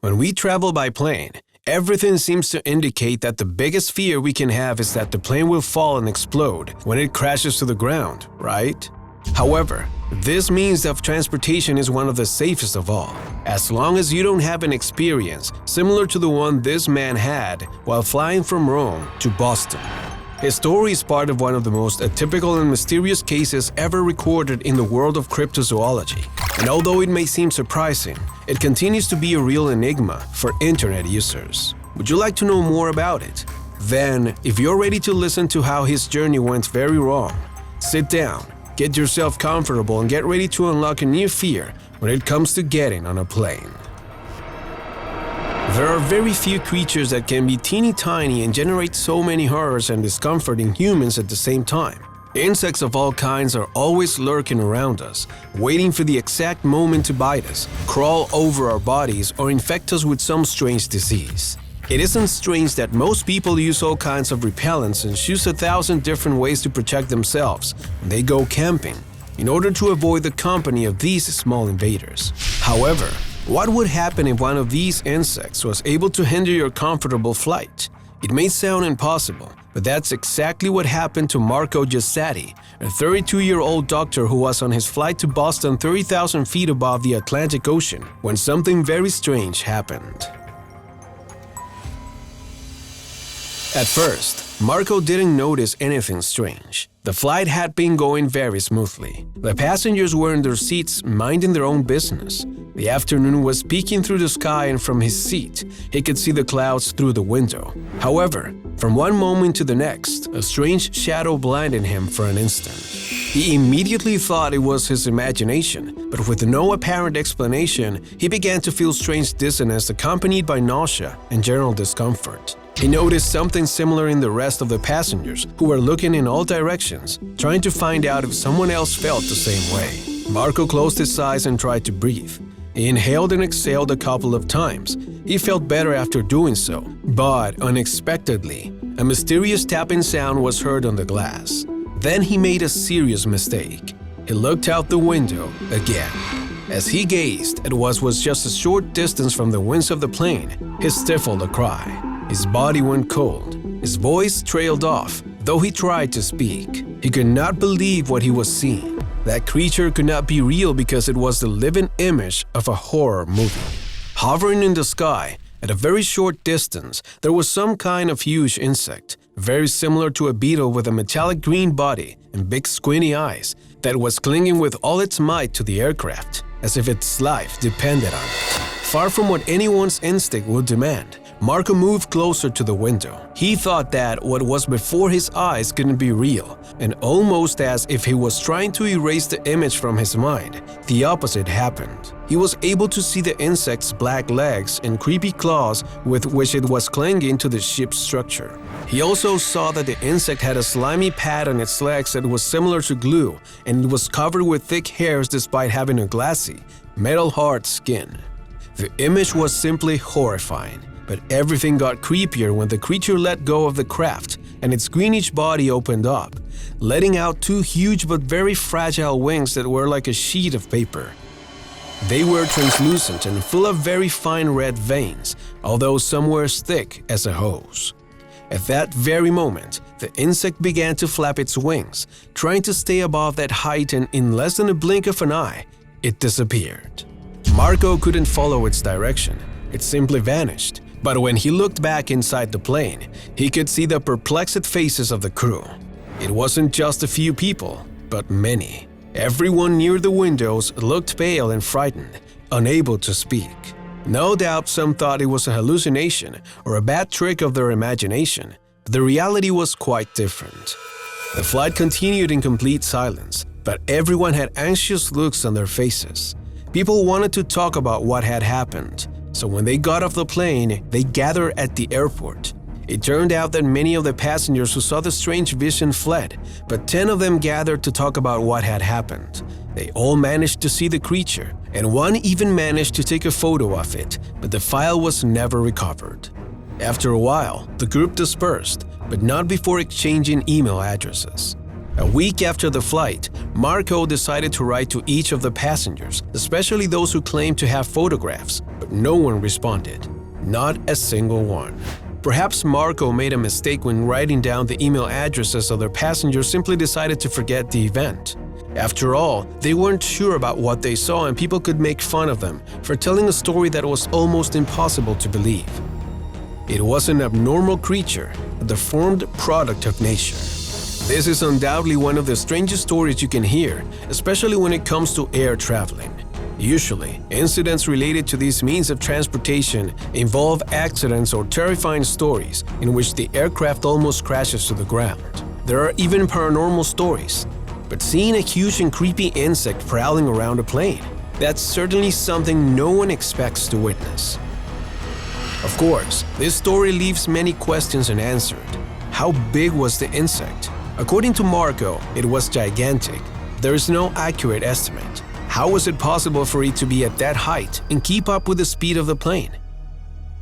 When we travel by plane, everything seems to indicate that the biggest fear we can have is that the plane will fall and explode when it crashes to the ground, right? However, this means that transportation is one of the safest of all, as long as you don't have an experience similar to the one this man had while flying from Rome to Boston. His story is part of one of the most atypical and mysterious cases ever recorded in the world of cryptozoology. And although it may seem surprising, it continues to be a real enigma for internet users. Would you like to know more about it? Then, if you're ready to listen to how his journey went very wrong, sit down, get yourself comfortable, and get ready to unlock a new fear when it comes to getting on a plane. There are very few creatures that can be teeny tiny and generate so many horrors and discomfort in humans at the same time. Insects of all kinds are always lurking around us, waiting for the exact moment to bite us, crawl over our bodies, or infect us with some strange disease. It isn't strange that most people use all kinds of repellents and choose 1,000 different ways to protect themselves when they go camping, in order to avoid the company of these small invaders. However, what would happen if one of these insects was able to hinder your comfortable flight? It may sound impossible, but that's exactly what happened to Marco Giussati, a 32-year-old doctor who was on his flight to Boston 30,000 feet above the Atlantic Ocean when something very strange happened. At first, Marco didn't notice anything strange. The flight had been going very smoothly. The passengers were in their seats minding their own business. The afternoon was peeking through the sky, and from his seat, he could see the clouds through the window. However, from one moment to the next, a strange shadow blinded him for an instant. He immediately thought it was his imagination, but with no apparent explanation, he began to feel strange dizziness accompanied by nausea and general discomfort. He noticed something similar in the rest of the passengers, who were looking in all directions, trying to find out if someone else felt the same way. Marco closed his eyes and tried to breathe. He inhaled and exhaled a couple of times. He felt better after doing so, but unexpectedly, a mysterious tapping sound was heard on the glass. Then he made a serious mistake. He looked out the window again. As he gazed at what was just a short distance from the wings of the plane, he stifled a cry. His body went cold. His voice trailed off, though he tried to speak. He could not believe what he was seeing. That creature could not be real because it was the living image of a horror movie. Hovering in the sky, at a very short distance, there was some kind of huge insect, very similar to a beetle with a metallic green body and big squinty eyes, that was clinging with all its might to the aircraft, as if its life depended on it. Far from what anyone's instinct would demand, Marco moved closer to the window. He thought that what was before his eyes couldn't be real, and almost as if he was trying to erase the image from his mind, the opposite happened. He was able to see the insect's black legs and creepy claws with which it was clinging to the ship's structure. He also saw that the insect had a slimy pad on its legs that was similar to glue, and it was covered with thick hairs despite having a glassy, metal-hard skin. The image was simply horrifying. But everything got creepier when the creature let go of the craft and its greenish body opened up, letting out two huge but very fragile wings that were like a sheet of paper. They were translucent and full of very fine red veins, although some were as thick as a hose. At that very moment, the insect began to flap its wings, trying to stay above that height, and in less than a blink of an eye, it disappeared. Marco couldn't follow its direction. It simply vanished. But when he looked back inside the plane, he could see the perplexed faces of the crew. It wasn't just a few people, but many. Everyone near the windows looked pale and frightened, unable to speak. No doubt some thought it was a hallucination or a bad trick of their imagination, but the reality was quite different. The flight continued in complete silence, but everyone had anxious looks on their faces. People wanted to talk about what had happened. So when they got off the plane, they gathered at the airport. It turned out that many of the passengers who saw the strange vision fled, but 10 of them gathered to talk about what had happened. They all managed to see the creature, and one even managed to take a photo of it, but the file was never recovered. After a while, the group dispersed, but not before exchanging email addresses. A week after the flight, Marco decided to write to each of the passengers, especially those who claimed to have photographs, but no one responded. Not a single one. Perhaps Marco made a mistake when writing down the email addresses of their passengers, simply decided to forget the event. After all, they weren't sure about what they saw, and people could make fun of them for telling a story that was almost impossible to believe. It was an abnormal creature, a deformed product of nature. This is undoubtedly one of the strangest stories you can hear, especially when it comes to air traveling. Usually, incidents related to these means of transportation involve accidents or terrifying stories in which the aircraft almost crashes to the ground. There are even paranormal stories. But seeing a huge and creepy insect prowling around a plane, that's certainly something no one expects to witness. Of course, this story leaves many questions unanswered. How big was the insect? According to Marco, it was gigantic. There is no accurate estimate. How was it possible for it to be at that height and keep up with the speed of the plane?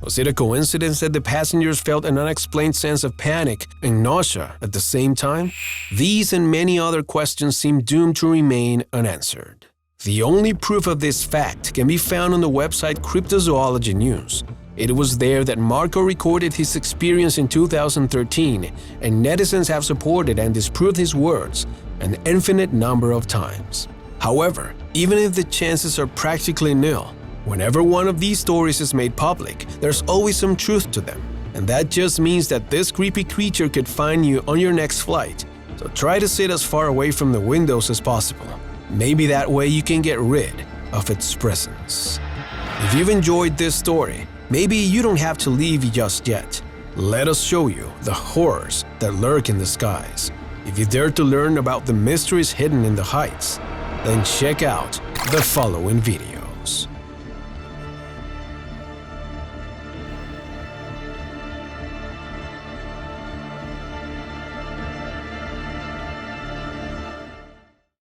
Was it a coincidence that the passengers felt an unexplained sense of panic and nausea at the same time? These and many other questions seem doomed to remain unanswered. The only proof of this fact can be found on the website Cryptozoology News. It was there that Marco recorded his experience in 2013, and netizens have supported and disproved his words an infinite number of times. However, even if the chances are practically nil, whenever one of these stories is made public, there's always some truth to them. And that just means that this creepy creature could find you on your next flight. So try to sit as far away from the windows as possible. Maybe that way you can get rid of its presence. If you've enjoyed this story, maybe you don't have to leave just yet. Let us show you the horrors that lurk in the skies. If you dare to learn about the mysteries hidden in the heights, then check out the following videos.